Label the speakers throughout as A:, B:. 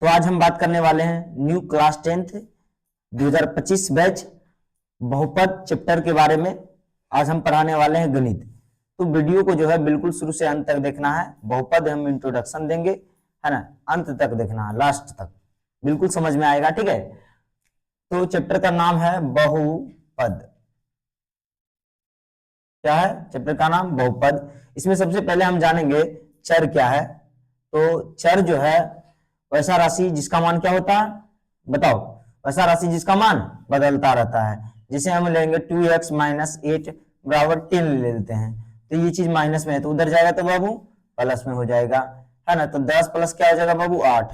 A: तो आज हम बात करने वाले हैं न्यू क्लास 10th 2025 बैच बहुपद चैप्टर के बारे में। आज हम पढ़ाने वाले हैं गणित। तो वीडियो को जो है बिल्कुल शुरू से अंत तक देखना है। बहुपद हम इंट्रोडक्शन देंगे, है ना, अंत तक देखना है, लास्ट तक बिल्कुल समझ में आएगा। ठीक है, तो चैप्टर का नाम है बहुपद। क्या है चैप्टर का नाम? बहुपद। इसमें सबसे पहले हम जानेंगे चर क्या है। तो चर जो है वैसा राशि जिसका मान क्या होता है, बताओ? वैसा राशि जिसका मान बदलता रहता है। जैसे हम लेंगे 2x माइनस 8 बराबर 10 ले लेते हैं, तो ये चीज माइनस में है तो उधर जाएगा तो बाबू प्लस में हो जाएगा, है ना। तो 10 प्लस क्या हो जाएगा बाबू 8।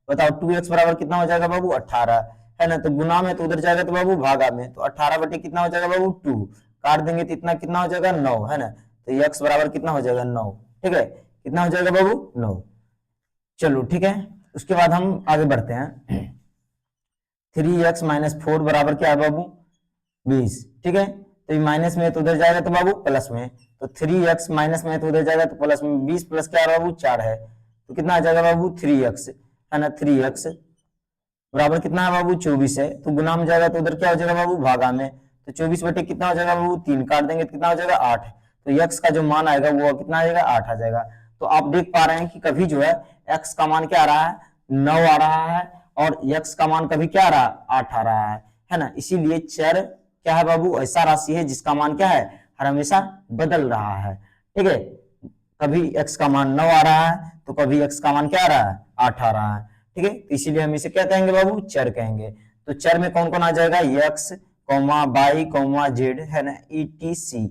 A: बताओ 2x बराबर कितना हो जाएगा बाबू 18, है ना। तो गुना में तो उधर जाएगा तो बाबू भागा में, तो 18 बटे कितना हो जाएगा बाबू 2, काट देंगे तो इतना कितना हो जाएगा 9, है ना। तो x बराबर कितना हो जाएगा 9। ठीक है, कितना हो जाएगा बाबू 9। चलो ठीक है, उसके बाद हम आगे बढ़ते हैं। 3x माइनस 4 बराबर क्या है बाबू 20। ठीक है, तो ये माइनस में है तो उधर जाएगा तो बाबू प्लस में, तो 3x माइनस में है तो उधर जाएगा तो प्लस में। 20 प्लस क्या है बाबू 4 है, तो कितना आ जाएगा बाबू 3x, है ना। 3x बराबर कितना है बाबू 24 है, तो गुना में जाएगा तो उधर क्या हो जाएगा बाबू भागा में, तो 24 बटे कितना हो जाएगा बाबू 3, काट देंगे तो कितना हो जाएगा 8। तो x का जो मान आएगा वो कितना आ जाएगा 8 आ जाएगा। तो आप देख पा रहे हैं कि कभी जो है x का मान क्या आ रहा है 9 आ रहा है, और x का मान कभी क्या आ रहा है 8 आ रहा है ना। इसीलिए चर क्या है बाबू ऐसा राशि है जिसका मान क्या है हर हमेशा बदल रहा है। ठीक है, कभी x का मान 9 आ रहा है तो कभी x का मान क्या आ रहा है 8 आ रहा है। ठीक है, तो इसीलिए हम इसे क्या कहेंगे बाबू चर कहेंगे। तो चर में कौन कौन आ जाएगा x, y, z, है ना, etc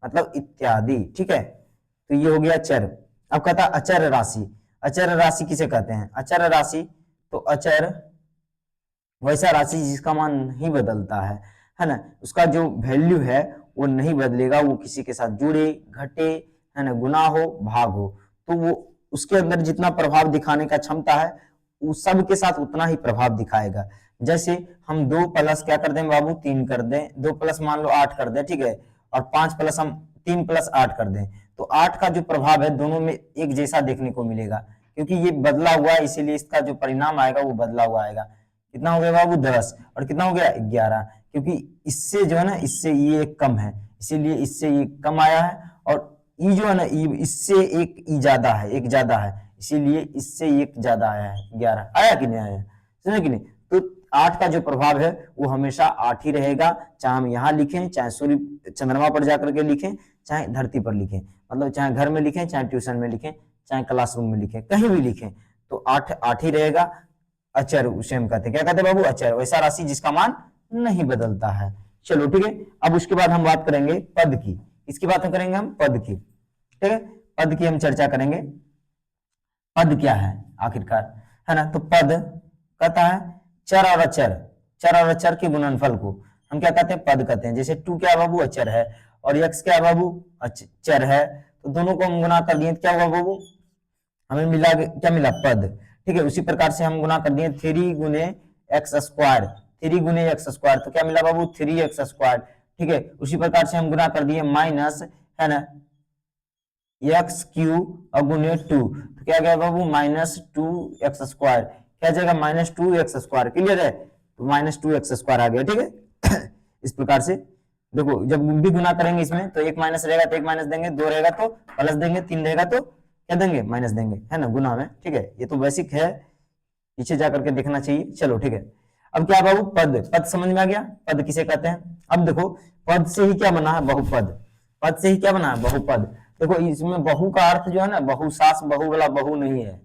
A: मतलब इत्यादि। ठीक है, तो ये हो गया चर। अब कहता अचर राशि। अचर राशि किसे कहते हैं? अचर राशि, तो अचर वैसा राशि जिसका मान नहीं बदलता है ना। उसका जो वैल्यू है वो नहीं बदलेगा, वो किसी के साथ जुड़े घटे, है ना, गुना हो भाग हो, तो वो उसके अंदर जितना प्रभाव दिखाने का क्षमता है वो सब के साथ उतना ही प्रभाव दिखाएगा। जैसे हम 2 प्लस क्या कर दें बाबू 3 कर दें, 2 प्लस मान लो 8 कर दें, ठीक है, और 5 प्लस हम 3 प्लस 8 कर दें, तो 8 का जो प्रभाव है दोनों में एक जैसा देखने को मिलेगा, क्योंकि ये बदला हुआ है, इसीलिए इसका जो परिणाम आएगा वो बदला हुआ आएगा। कितना हो गया बाबू 10, और कितना हो गया 11, क्योंकि इससे जो है ना इससे ये एक कम है, इसीलिए इससे ये कम आया है, और ई जो है ना इससे एक ई ज्यादा है, एक ज्यादा है, इसीलिए इससे एक ज्यादा आया है 11। आया कि नहीं आया, समझे कि नहीं। तो 8 का जो प्रभाव है वो हमेशा 8 ही रहेगा, चाहे हम यहाँ लिखें, चाहे सूर्य चंद्रमा पर जाकर के लिखें, चाहे धरती पर लिखें, मतलब चाहे घर में लिखें, चाहे ट्यूशन में लिखें, चाहे क्लासरूम में लिखें, कहीं भी लिखें, तो 8 8 ही रहेगा। अचर उसे हम कहते हैं, क्या कहते हैं बाबू अचर, वैसा राशि जिसका मान नहीं बदलता है। चलो ठीक है, अब उसके बाद हम बात करेंगे पद की। इसकी बात करेंगे हम पद की। ठीक है, पद की हम चर्चा करेंगे। पद क्या है आखिरकार, है ना। तो पद कहता है चर और अचर, चर और अचर के गुणनफल को हम क्या कहते हैं पद कहते हैं। जैसे 2 क्या बाबू अचर है और x क्या बाबू चर है, तो दोनों को हम गुना कर दिए क्या हुआ बाबू, हमें मिला क्या मिला पद। ठीक है, उसी प्रकार से हम गुना कर दिए 3 गुने एक्स स्क्वायर, 3 गुने एक्स स्क्वायर, तो क्या मिला बाबू 3x स्क्वायर। ठीक है, उसी प्रकार से हम गुना कर दिए माइनस, है ना, एक्स क्यू और गुने 2, तो क्या गया बाबू -2x स्क्वायर, क्या जाएगा -2x स्क्वायर। क्लियर है, तो -2x स्क्वायर आ गया। ठीक है, इस प्रकार से देखो जब भी गुना करेंगे इसमें तो एक माइनस रहेगा तो एक माइनस देंगे, 2 रहेगा तो प्लस देंगे, 3 रहेगा तो क्या देंगे माइनस देंगे, है ना, गुना में। ठीक है, ये तो बेसिक है, पीछे जाकर के देखना चाहिए। चलो ठीक है, अब क्या बाबू पद, पद समझ में आ गया, पद किसे कहते हैं। अब देखो पद से ही क्या बना है बहुपद, पद से ही क्या बना है बहुपद। देखो इसमें बहु का अर्थ जो है ना बहु सास बहु वाला बहु नहीं है।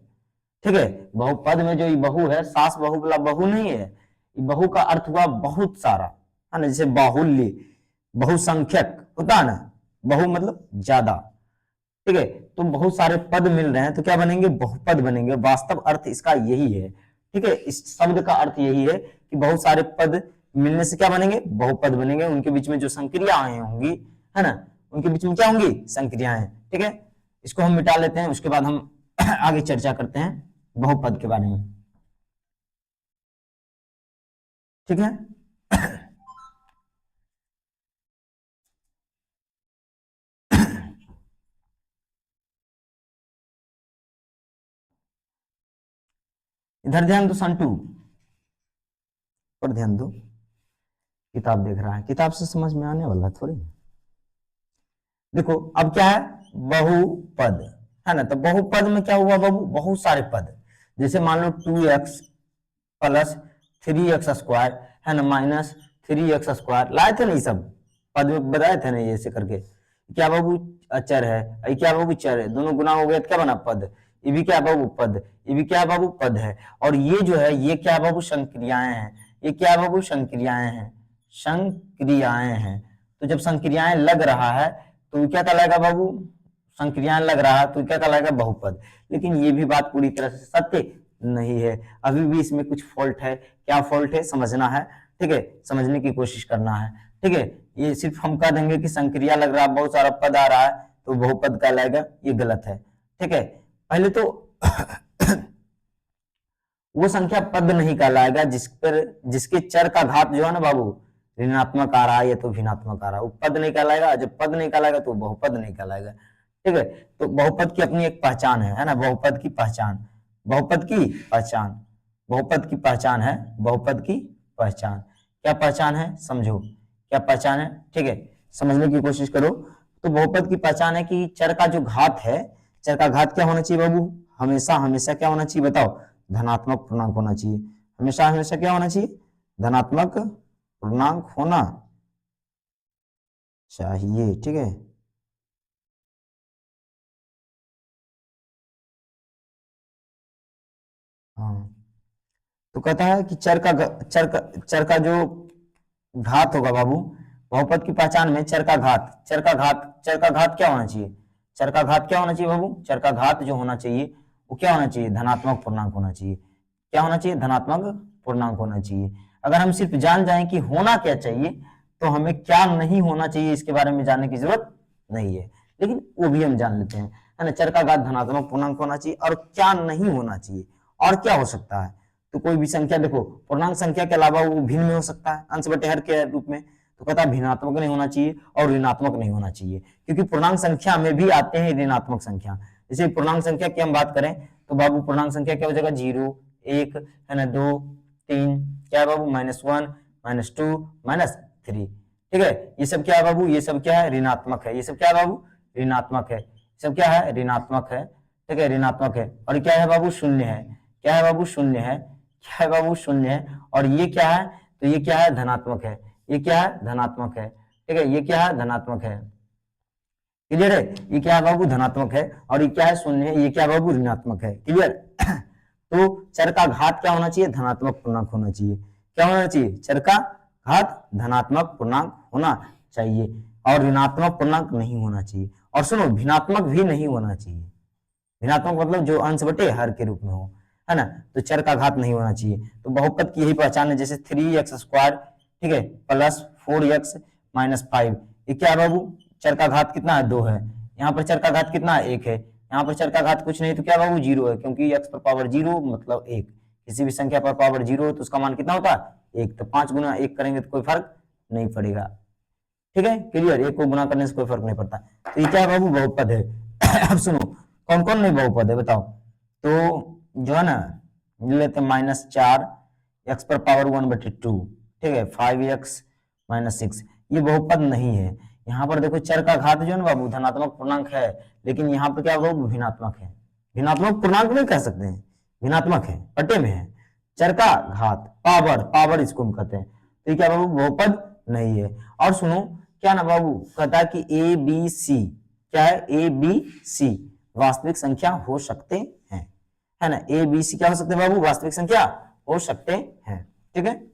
A: ठीक है, बहुपद में जो ये बहु है सास बहु वाला बहु नहीं है, बहु का अर्थ हुआ बहुत सारा, है ना, जैसे बाहुल्य बहुसंख्यक होता है ना, बहु मतलब ज्यादा। ठीक है, तो बहुत सारे पद मिल रहे हैं तो क्या बनेंगे बहुपद बनेंगे, वास्तव अर्थ इसका यही है। ठीक है, इस शब्द का अर्थ यही है कि बहुत सारे पद मिलने से क्या बनेंगे बहुपद बनेंगे, उनके बीच में जो संक्रियाएं होंगी, है ना, उनके बीच में क्या होंगी संक्रियाएं। ठीक है, इसको हम मिटा लेते हैं, उसके बाद हम आगे चर्चा करते हैं बहुपद के बारे में। ठीक है। इधर ध्यान दो संटू, पर ध्यान दो, किताब देख रहा है, किताब से समझ में आने वाला थोड़ी। देखो अब क्या है, बहुपद है ना, तो बहुपद में क्या हुआ बाबू, बहुत सारे पद, जैसे मान लो 2x प्लस 3x स्क्वायर है ना माइनस 3x स्क्वायर, लाए थे ना ये सब पद में बताए थे ना, ये ऐसे करके क्या बाबू अचर है, ये क्या बाबू चर है, दोनों गुना हो गया तो क्या बना पद, ये भी क्या बाबू पद, ये भी क्या बाबू पद है। और ये जो है ये क्या बाबू संक्रियाएं हैं, ये क्या बाबू संक्रियाएं हैं, संक्रियाएं हैं। तो जब संक्रियाएं लग रहा है तो क्या कहलाएगा बाबू, संक्रियाएं लग रहा है तो क्या कहलाएगा बहुपद। लेकिन ये भी बात पूरी तरह से सत्य नहीं है, अभी भी इसमें कुछ फॉल्ट है। क्या फॉल्ट है समझना है, ठीक है, समझने की कोशिश करना है, ठीक है। ये सिर्फ हम कह देंगे कि संक्रिया लग रहा है, बहुत सारा पद आ रहा है तो बहुपद कहलाएगा, ये गलत है, ठीक है। पहले तो वो संख्या पद नहीं कहलाएगा जिसके चर का घात जो है ना बाबू ऋणात्मक आ रहा है या तो भिन्नात्मक आ रहा है, वो पद नहीं कहलाएगा। जब पद नहीं कहलाएगा तो बहुपद नहीं कहलाएगा, ठीक है। तो बहुपद की अपनी एक पहचान है ना, बहुपद की पहचान, बहुपद की पहचान, बहुपद की पहचान है, बहुपद की पहचान। क्या पहचान है समझो, क्या पहचान है, ठीक है, समझने की कोशिश करो। तो बहुपद की पहचान है कि चर का जो घात है, चर का घात क्या होना चाहिए बाबू, हमेशा हमेशा क्या होना चाहिए बताओ, धनात्मक पूर्णांक होना चाहिए, हमेशा हमेशा क्या होना चाहिए, धनात्मक पूर्णांक होना चाहिए, ठीक है। हाँ तो कहता है कि चर का जो घात होगा बाबू, बहुपद की पहचान में चर का घात, चर का घात क्या होना चाहिए, चर का घात क्या होना चाहिए बाबू, चर का घात जो होना चाहिए वो क्या होना चाहिए, धनात्मक पूर्णांक होना चाहिए। क्या होना चाहिए, धनात्मक पूर्णांक होना चाहिए। अगर हम सिर्फ जान जाएं कि होना क्या चाहिए तो हमें क्या नहीं होना चाहिए इसके बारे में जानने की जरूरत नहीं है, लेकिन वो भी हम जान लेते हैं, है ना। चर का घात धनात्मक पूर्णांक होना चाहिए, और क्या नहीं होना चाहिए, और क्या हो सकता है, तो कोई भी संख्या देखो पूर्णांक संख्या के अलावा वो भिन्न में हो सकता है, अंश बटे हर के रूप में, तो कहता है भिन्नात्मक नहीं होना चाहिए और ऋणात्मक नहीं होना चाहिए, क्योंकि पूर्णांक संख्या में भी आते हैं ऋणात्मक संख्या। जैसे पूर्णांक संख्या की हम बात करें तो बाबू पूर्णांक संख्या क्या हो जाएगा, 0 1 है ना, 2 3, क्या है बाबू -1 -2 -3, ठीक है। ये सब क्या है बाबू, ये सब क्या है, ऋणात्मक है, ये सब क्या है बाबू, ऋणात्मक है, ये सब क्या है, ऋणात्मक है, ठीक है, ऋणात्मक है। और क्या है बाबू, शून्य है, क्या है बाबू, शून्य है, क्या है बाबू, शून्य है। और ये क्या है, तो ये क्या है, धनात्मक है, ये क्या है, धनात्मक है, ठीक है, ये क्या है, धनात्मक है, क्लियर है। ये क्या है बाबू, धनात्मक है, और ये क्या है, शून्य है, ये क्या है बाबू, ऋणात्मक है, क्लियर। तो चर का घात क्या होना चाहिए, धनात्मक पूर्णांक होना चाहिए, क्या होना चाहिए, चर का घात धनात्मक पूर्णांक होना चाहिए, और ऋणात्मक पूर्णांक नहीं होना चाहिए। और सुनो भिन्नात्मक भी नहीं होना चाहिए, भिन्नात्मक मतलब जो अंश बटे हर के रूप में हो, है ना। तो चर का घात नहीं होना चाहिए। तो बहुपद की यही पहचान है, जैसे 3x स्क्वायर, ठीक है, प्लस 4x माइनस 5, ये क्या है बाबू, चर का घात कितना है, 2 है। यहाँ पर चर का घात कितना है, 1 है। यहाँ पर चर का घात कुछ नहीं तो क्या बाबू, 0 है, क्योंकि x पर पावर 0 मतलब 1, किसी भी संख्या पर पावर 0 हो तो उसका मान कितना होता है, 1। तो 5 गुना 1 करेंगे तो कोई फर्क नहीं पड़ेगा, ठीक है, क्लियर। 1 को गुना करने से कोई फर्क नहीं पड़ता। तो ये क्या है बाबू, बहुपद है। अब सुनो कौन कौन नहीं बहुपद है बताओ, तो जो है ना लेते -4 x पर पावर 1/2, ठीक है, 5x -6, ये बहुपद नहीं है। यहाँ पर देखो चर का घात जो है ना बाबू धनात्मक पूर्णांक है, लेकिन यहाँ पर क्या बाबू, भिन्नात्मक है, भिन्नात्मक पूर्णांक नहीं कह सकते हैं, भिन्नात्मक है, पट्टे में है। चर का घात पावर, पावर इसको हम कहते हैं, तो क्या बाबू, बहुपद नहीं है। और सुनो क्या ना बाबू, कहता है कि ए बी सी, क्या है, ए बी सी वास्तविक संख्या हो सकते हैं, है ना। ए बी सी क्या हो सकते हैं बाबू, वास्तविक संख्या हो सकते हैं, ठीक है।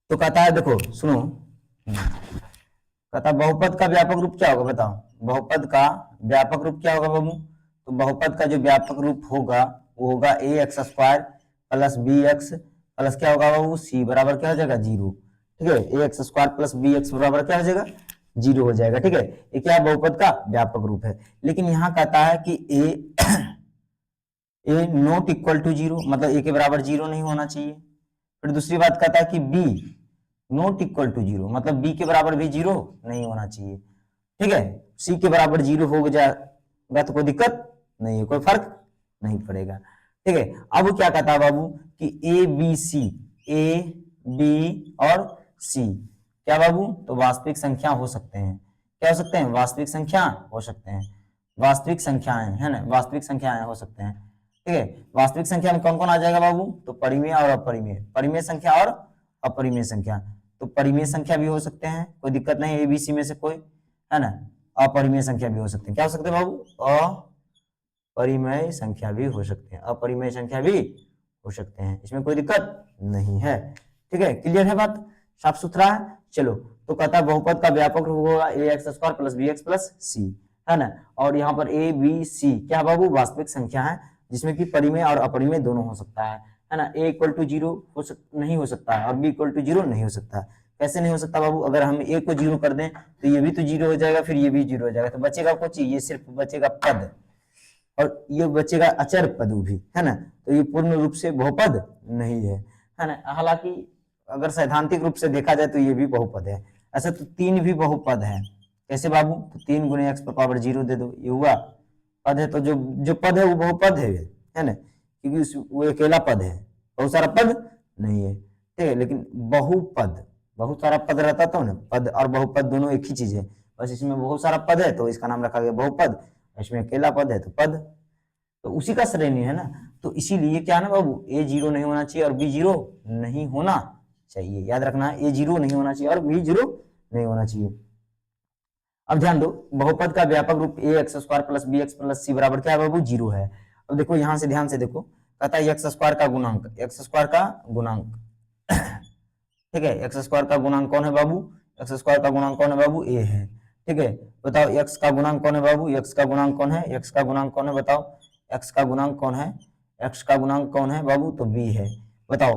A: तो कहता है देखो सुनो, कहता बहुपद का व्यापक रूप क्या होगा बताओ, बहुपद का व्यापक रूप क्या होगा बाबू, तो बहुपद का जो व्यापक रूप होगा वो होगा ax square plus bx plus क्या होगा बाबू सी बराबर क्या हो जाएगा 0। ठीक है, A X square plus B X बराबर क्या हो जाएगा 0 हो जाएगा। ठीक है, ये क्या बहुपद का व्यापक रूप है। लेकिन यहाँ कहता है कि ए नॉट इक्वल टू 0, मतलब ए के बराबर 0 नहीं होना चाहिए। फिर दूसरी बात कहता है कि बी नॉट इक्वल टू 0, मतलब बी के बराबर भी 0 नहीं होना चाहिए। ठीक है, सी के बराबर 0 हो जाएगा तो कोई दिक्कत नहीं है, कोई फर्क नहीं पड़ेगा। ठीक है, अब क्या कहता है बाबू कि A B C, A B और सी क्या बाबू तो वास्तविक संख्या हो सकते हैं। क्या हो सकते हैं? वास्तविक संख्या हो सकते हैं, वास्तविक संख्याएं है ना, वास्तविक संख्याएं हो सकते हैं। ठीक है, वास्तविक संख्या में कौन कौन आ जाएगा बाबू? तो परिमेय और अपरिमेय, परिमेय संख्या और अपरिमेय संख्या। तो परिमेय संख्या भी हो सकते हैं, कोई दिक्कत नहीं, एबीसी में से कोई है ना। अपरिमेय संख्या भी हो सकते हैं, क्या हो सकते हैं बाबू? अपरिमेय संख्या भी हो सकते हैं, अपरिमेय संख्या भी हो सकते हैं, इसमें कोई दिक्कत नहीं है। ठीक है, क्लियर है बात, साफ सुथरा है। चलो, तो कहता है बहुपद का व्यापक रूप होगा A X square plus B X plus C, है ना। और यहाँ पर ए बी सी क्या बाबू वास्तविक संख्या है, जिसमें कि परिमेय और अपरिमेय दोनों हो सकता है ना। ए इक्वल टू 0 नहीं हो सकता है और बी इक्वल टू 0 नहीं हो सकता। कैसे नहीं हो सकता बाबू? अगर हम ए को 0 कर दें तो ये भी तो 0 हो जाएगा, फिर ये भी 0 हो जाएगा, तो बचेगा कुछ, ये सिर्फ बचेगा पद, और ये बचेगा अचर पद भी, है ना। तो ये पूर्ण रूप से बहुपद नहीं है ना। हालांकि अगर सैद्धांतिक रूप से देखा जाए तो ये भी बहुपद है। ऐसे तो 3 भी बहुपद है। कैसे बाबू? तो 3 गुणे एक्स पर पावर 0 दे दो, ये हुआ पद है। तो जो जो पद है वो बहुपद है ना, क्योंकि वो अकेला पद है, बहुत सारा पद नहीं है। ठीक है, लेकिन बहुपद, बहुत सारा पद रहता तो ना, पद और बहुपद दोनों एक ही चीज है, बस इसमें बहुत सारा पद है तो इसका नाम रखा गया बहुपद, इसमें अकेला पद है तो पद, तो उसी का श्रेणी है ना। तो इसीलिए क्या ना बाबू, ए 0 नहीं होना चाहिए और बी 0 नहीं होना चाहिए, याद रखना, ए 0 नहीं होना चाहिए और बी 0 नहीं होना चाहिए। अब ध्यान दो, बहुपद का व्यापक रूप A X square plus B X plus C बराबर क्या है बाबू? 0 है। अब देखो यहां से ध्यान से देखो, कहता है एक्स स्क्वायर का गुणांक, एक्स स्क्वायर का गुणांक ठीक है, एक्स स्क्वायर का गुणांक कौन है बाबू? एक्स स्क्वायर का गुणांक कौन है बाबू? ए है। ठीक है, बताओ एक्स का गुणांक कौन है बाबू? एक्स का गुणांक कौन है? एक्स का गुणांक कौन है बताओ? एक्स का गुणांक कौन है? एक्स का गुणांक कौन है बाबू? तो बी है, बताओ।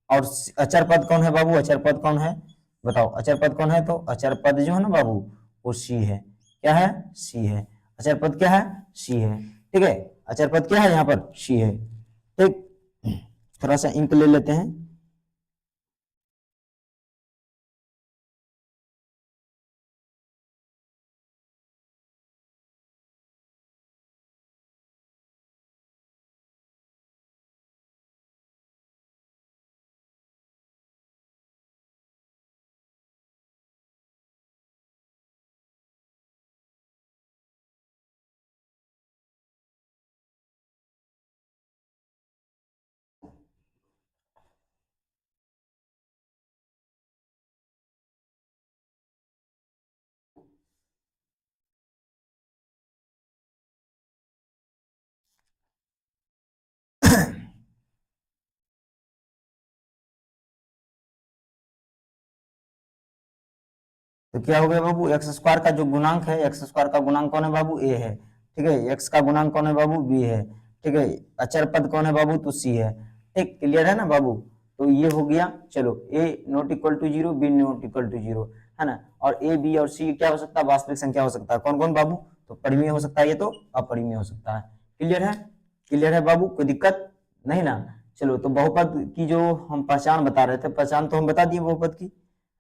A: और अचर पद कौन है बाबू? अचर पद कौन है बताओ? अचर पद कौन है? तो अचर पद जो है ना बाबू वो सी है। क्या है? सी है। अचर पद क्या है? सी है। ठीक है, अचर पद क्या है यहाँ पर? सी है। ठीक, थोड़ा सा इंक ले लेते हैं। तो क्या हो गया बाबू? एक्स स्क्वायर का जो गुणांक है, एक्स स्क्वायर का गुणांक कौन है बाबू? ए है। ठीक है, एक्स का गुणांक कौन है बाबू? बी है। ठीक है, अचर पद कौन है बाबू? तो सी है। ठीक, क्लियर है ना बाबू? तो ये हो गया। चलो, A not equal to 0, B not equal to 0, है ना। और ए बी और सी क्या हो सकता है? वास्तविक संख्या हो सकता है। कौन कौन बाबू? तो परिमेय हो सकता है, ये तो अपरिमेय हो सकता है। क्लियर है? क्लियर है बाबू, कोई दिक्कत नहीं ना। चलो, तो बहुपद की जो हम पहचान बता रहे थे, पहचान तो हम बता दिए बहुपद की,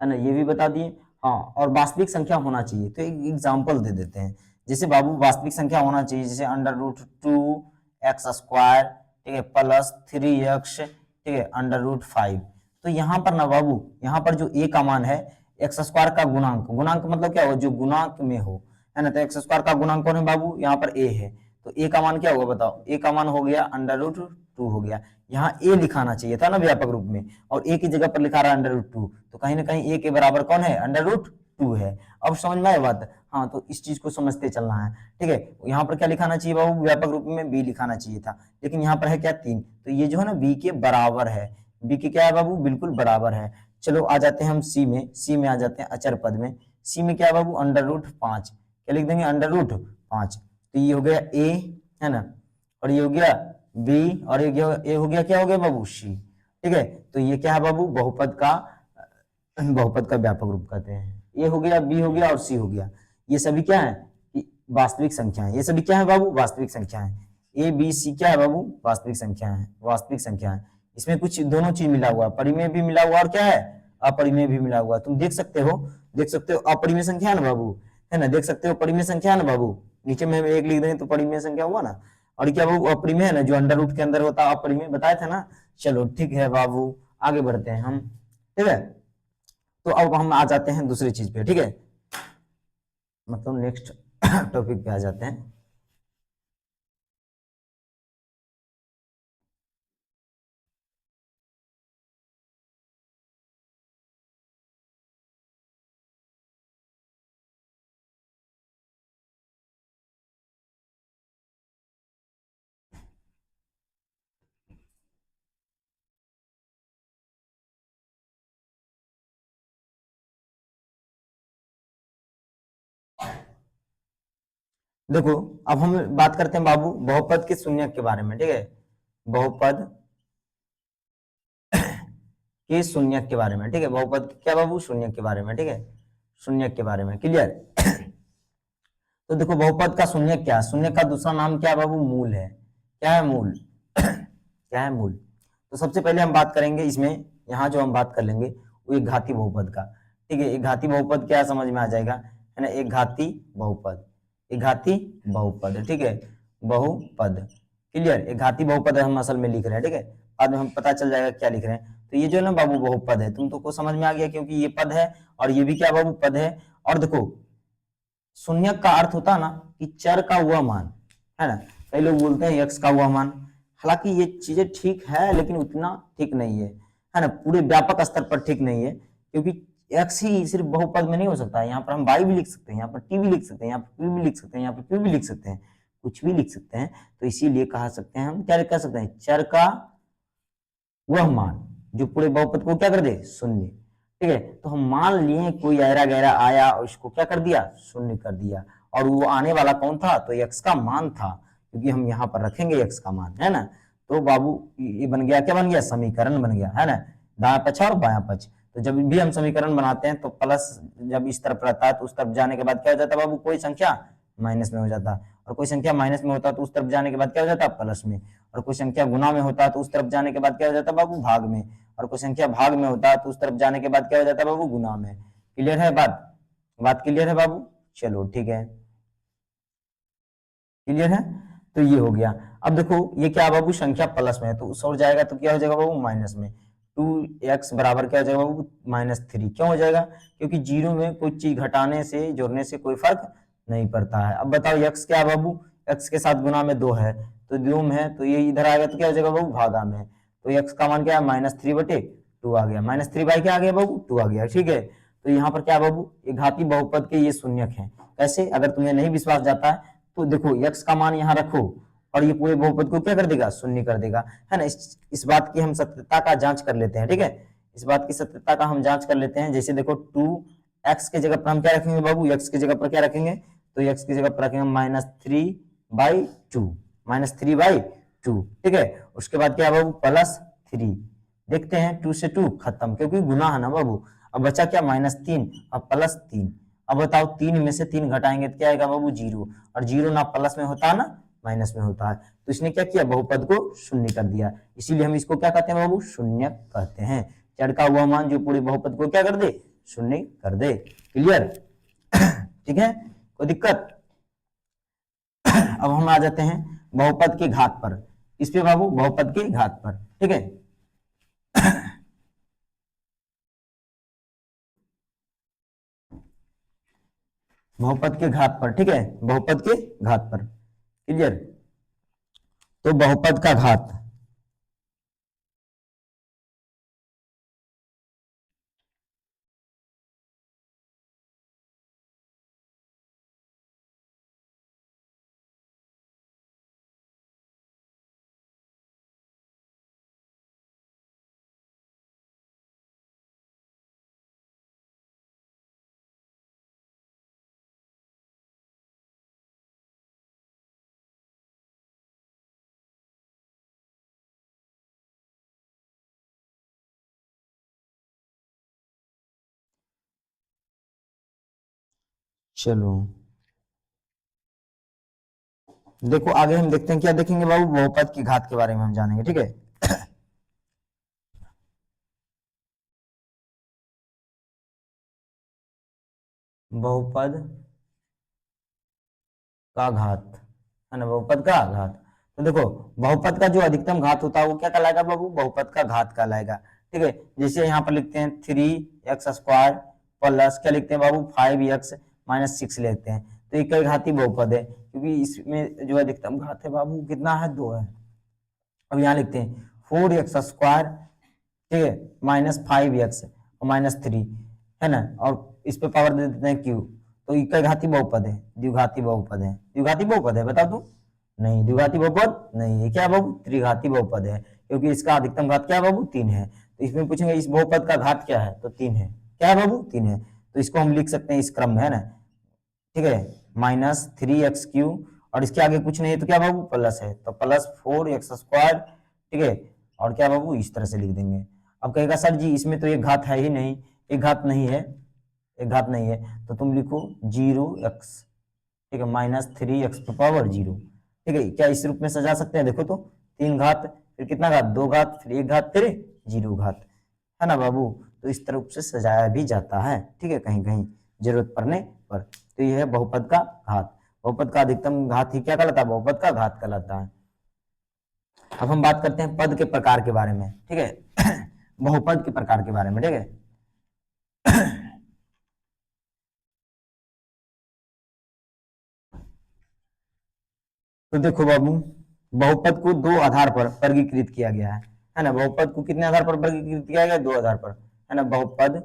A: है ना, ये भी बता दिए। हाँ, और वास्तविक संख्या होना चाहिए, तो एक एग्जाम्पल दे देते हैं। जैसे बाबू वास्तविक संख्या होना चाहिए, जैसे √2x², ठीक है, प्लस 3x, ठीक है, √5। तो यहाँ पर ना बाबू, यहाँ पर जो a का मान है, एक्स स्क्वायर का गुणांक, गुणांक मतलब क्या हो? जो गुणांक में हो, है ना। तो एक्स स्क्वायर का गुणांक कौन है बाबू? यहाँ पर a है। तो a का मान क्या होगा बताओ? a का मान हो गया √2 हो गया। यहाँ a लिखाना चाहिए था ना व्यापक रूप में, और a की जगह पर लिखा रहा है √2, तो कहीं ना कहीं a के बराबर कौन है? √2 है। अब समझ में आए बात? हाँ, तो इस चीज को समझते चलना है। ठीक है, यहाँ पर क्या लिखाना चाहिए बाबू? व्यापक रूप में b लिखाना चाहिए था, लेकिन यहाँ पर है क्या? 3, तो ये जो है ना b के बराबर है। b के क्या है बाबू? बिल्कुल बराबर है। चलो, आ जाते हैं हम c में, c में आ जाते हैं अचर पद में। c में क्या है बाबू? √5, क्या लिख देंगे? √5। तो ये हो गया a, है ना, और ये हो गया b, और ये हो गया क्या हो गया बाबू? c। ठीक है, तो ये क्या है बाबू, बहुपद का व्यापक रूप कहते हैं। ए हो गया, बी हो गया और सी हो गया, ये सभी क्या है कि वास्तविक संख्या है। ये सभी क्या है बाबू, वास्तविक संख्या है। ए बी सी क्या है बाबू, वास्तविक संख्या है, वास्तविक संख्या है। इसमें कुछ दोनों चीज मिला हुआ, परिमेय भी मिला हुआ और क्या है, अपरिमेय भी मिला हुआ। तुम देख सकते हो, अपरिमेय संख्या है ना बाबू, है ना, देख सकते हो परिमेय संख्या है ना बाबू, नीचे में एक लिख देंगे तो परिमेय संख्या हुआ ना। और क्या बाबू, अपरिमेय है ना, जो अंडर रूट के अंदर होता है अपरिमेय, बताया था ना। चलो ठीक है बाबू, आगे बढ़ते हैं हम, ठीक है। तो अब हम आ जाते हैं दूसरी चीज पे, ठीक है, मतलब नेक्स्ट टॉपिक पे आ जाते हैं। देखो, अब हम बात करते हैं बाबू बहुपद के शून्यक के बारे में, ठीक है, बहुपद के शून्यक के बारे में, ठीक है, बहुपद क्या बाबू, शून्यक के बारे में, ठीक है, शून्यक के बारे में, क्लियर। तो देखो बहुपद का शून्यक क्या है, शून्यक का दूसरा नाम क्या है बाबू, मूल है। क्या है, मूल क्या है, मूल। तो सबसे पहले हम बात करेंगे इसमें, यहाँ जो हम बात कर लेंगे वो एक घाती बहुपद का, ठीक है। एक घाती बहुपद क्या समझ में आ जाएगा, है ना, एक घाती बहुपद, एक घाती बहुपद, ठीक है, बहुपद, क्लियर। एक घाती बहुपद हम असल में लिख रहे हैं, ठीक है, बाद में हम पता चल जाएगा क्या लिख रहे हैं। तो ये जो है ना बाबू बहुपद है, तुम तो को समझ में आ गया, क्योंकि ये पद है और ये भी क्या बाबू, पद है। और देखो शून्यक का अर्थ होता है ना कि चर का वह मान, है ना, कई लोग बोलते हैं यक्स का वह मान, हालांकि ये चीजें ठीक है लेकिन उतना ठीक नहीं है ना, पूरे व्यापक स्तर पर ठीक नहीं है, क्योंकि एक्स ही सिर्फ बहुपद में नहीं हो सकता है। यहाँ पर हम वाई भी लिख सकते हैं, यहाँ पर टी भी लिख सकते हैं, यहाँ पर पी भी लिख सकते हैं, यहाँ पर क्यू भी लिख सकते हैं, कुछ भी लिख सकते हैं। तो इसीलिए कहा सकते हैं, हम क्या कह सकते हैं, चर का वह मान जो पूरे बहुपद को क्या कर दे, शून्य, ठीक है। तो हम मान लिए कोई ऐरा गैरा आया और इसको क्या कर दिया, शून्य कर दिया, और वो आने वाला कौन था, तो एक्स का मान था, क्योंकि हम यहाँ पर रखेंगे एक्स का मान, है ना। तो बाबू ये बन गया, क्या बन गया, समीकरण बन गया, है ना, दाया पक्ष और बाया पक्ष। तो जब भी हम समीकरण बनाते हैं तो प्लस जब इस तरफ रहता है तो उस तरफ जाने के बाद क्या हो जाता है बाबू, कोई संख्या माइनस में हो जाता है, और कोई संख्या माइनस में होता है तो उस तरफ जाने के बाद क्या हो जाता है, प्लस में, और कोई संख्या गुना में होता है तो उस तरफ जाने के बाद क्या हो जाता है बाबू, भाग में, और कोई संख्या भाग में होता है तो उस तरफ जाने के बाद क्या हो जाता है बाबू, गुना में। क्लियर है बात, बात क्लियर है बाबू, चलो ठीक है, क्लियर है। तो ये हो गया। अब देखो ये क्या बाबू, संख्या प्लस में है तो उस ओर जाएगा तो क्या हो जाएगा बाबू, माइनस में। 2x बराबर क्या हो जाएगा बाबू, -3। क्यों हो जाएगा, क्योंकि जीरो में कोई चीज घटाने से जोड़ने से कोई फर्क नहीं पड़ता है। अब बताओ x क्या है बाबू, x के साथ गुना में 2 है, तो 2 में है तो ये इधर आएगा तो क्या हो जाएगा बाबू, भागा में। तो x का मान क्या है, -3/2 आ गया, -3 क्या आ गया बाबू, 2 आ गया, ठीक है। तो यहाँ पर क्या बाबू, ये घाती बहुपद के ये शून्यक है। कैसे, अगर तुम्हें नहीं विश्वास जाता है तो देखो x का मान यहाँ रखो और ये पूरे बहुपद को क्या कर देगा, शून्य कर देगा, है ना। इस बात की हम सत्यता का जांच कर लेते हैं, ठीक है, इस बात की सत्यता का हम जांच कर लेते हैं। जैसे देखो 2x के जगह पर हम क्या रखेंगे बाबू, x की जगह पर क्या रखेंगे, तो x की जगह पर रखेंगे -3/2, -3/2, ठीक है। उसके बाद क्या बाबू, +3, देखते हैं 2 से 2 खत्म, क्योंकि गुना है ना बाबू। अब बचा क्या, -3 और +3। अब बताओ 3 में से 3 घटाएंगे तो क्या आएगा बाबू, 0, और 0 ना प्लस में होता है ना माइनस में होता है, तो इसने क्या किया, बहुपद को शून्य कर दिया। इसीलिए हम इसको क्या कहते हैं बाबू, शून्य कहते हैं। चर का वह मान जो पूरे बहुपद को क्या कर दे, शून्य कर दे, क्लियर ठीक है, कोई दिक्कत। अब हम आ जाते हैं बहुपद के घात पर, इस पे बाबू बहुपद के घात पर, ठीक है। बहुपद के घात पर, ठीक है, बहुपद के घात पर, क्लियर। तो बहुपद का घात, चलो देखो आगे हम देखते हैं क्या देखेंगे बाबू, बहुपद की घात के बारे में हम जानेंगे, ठीक है। बहुपद का घात, है ना, बहुपद का घात। तो देखो बहुपद का जो अधिकतम घात होता है वो क्या कहलाएगा बाबू, बहुपद का घात कहलाएगा, ठीक है। जैसे यहाँ पर लिखते हैं 3x² प्लस क्या लिखते हैं बाबू 5x-6 लेते हैं, तो एक घाती बहुपद है, क्योंकि इसमें जो अधिकतम घात है बाबू कितना है, 2 है। अब यहाँ लिखते हैं 4x², ठीक है, -5x और -3, है ना, और इस पे पावर दे देते हैं q, तो इक्का घाती बहुपद है, द्विघाती बहुपद है, द्विघाती बहुपद है, बता दू नहीं, द्विघाती बहुपद नहीं है, क्या बाबू त्रिघाती बहुपद है, क्योंकि इसका अधिकतम घात क्या है बाबू 3 है। तो इसमें पूछेंगे इस बहुपद का घात क्या है, तो 3 है, क्या है बाबू 3 है, तो इसको हम लिख सकते हैं इस क्रम में, है ना, ठीक है, -3x3, और इसके आगे कुछ नहीं है तो क्या बाबू प्लस है, तो +4x², ठीक है, और क्या बाबू इस तरह से लिख देंगे। अब कहेगा सर जी इसमें तो एक घात है ही नहीं, एक घात नहीं है, एक घात नहीं है, तो तुम लिखो 0x, ठीक है, -3x⁻0, ठीक है, क्या इस रूप में सजा सकते हैं, देखो तो 3 घात, फिर कितना घात 2 घात, फिर 1 घात, फिर 0 घात, है ना बाबू, तो इस तरह से सजाया भी जाता है, ठीक है, कहीं कहीं जरूरत पड़ने पर। तो यह है बहुपद का घात, बहुपद का अधिकतम घात ही क्या कहलाता है, बहुपद का घात कहलाता है। अब हम बात करते हैं पद के प्रकार के बारे में, ठीक है, बहुपद के प्रकार के बारे में, ठीक है। तो देखो बाबू बहुपद को 2 आधार पर वर्गीकृत किया गया है ना, बहुपद को कितने आधार पर वर्गीकृत किया गया, 2 आधार पर, है ना, बहुपद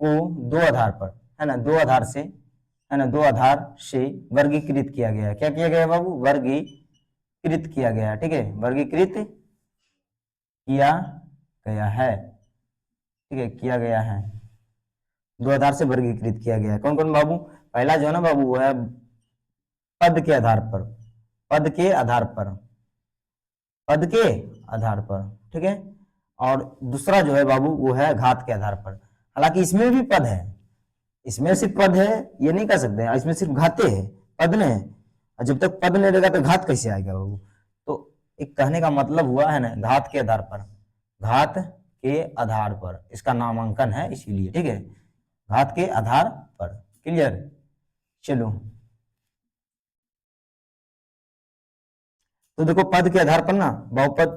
A: को 2 आधार पर, है ना, 2 आधार से, है ना, 2 आधार से वर्गीकृत किया गया है, क्या किया गया है बाबू, वर्गीकृत किया गया है, ठीक है, वर्गीकृत किया गया है, ठीक है, किया गया है, 2 आधार से वर्गीकृत किया गया है, कौन कौन बाबू, पहला जो है ना बाबू वो है पद के आधार पर, पद के आधार पर, पद के आधार पर, ठीक है, और दूसरा जो है बाबू वो है घात के आधार पर। हालांकि इसमें भी पद है, इसमें सिर्फ पद है ये नहीं कह सकते, इसमें सिर्फ घाते है, पद नहीं है, और जब तक पद नहीं रहेगा तो घात कैसे आएगा बाबू। तो एक कहने का मतलब हुआ है ना, घात के आधार पर, घात के आधार पर इसका नामांकन है इसीलिए, ठीक है, घात के आधार पर, क्लियर। चलो तो देखो पद के आधार पर ना बहुपद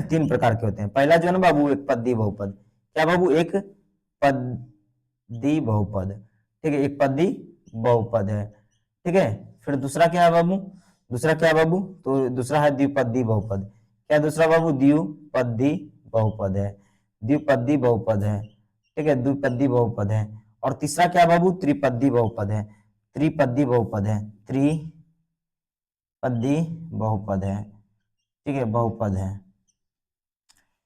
A: 3 प्रकार के होते हैं। पहला जो है ना बाबू एक पदी बहुपद, क्या बाबू एक पदी बहुपद, ठीक है, एक पदी बहुपद है, ठीक है। फिर दूसरा क्या है बाबू, दूसरा क्या है बाबू, तो दूसरा है द्विपदी बहुपद, क्या दूसरा बाबू, द्विपदी बहुपद है, द्विपदी बहुपद है, ठीक है, द्विपदी बहुपद है। और तीसरा क्या बाबू, त्रिपदी बहुपद है, त्रिपदी बहुपद है, त्रिपदी बहुपद है, ठीक है, बहुपद है,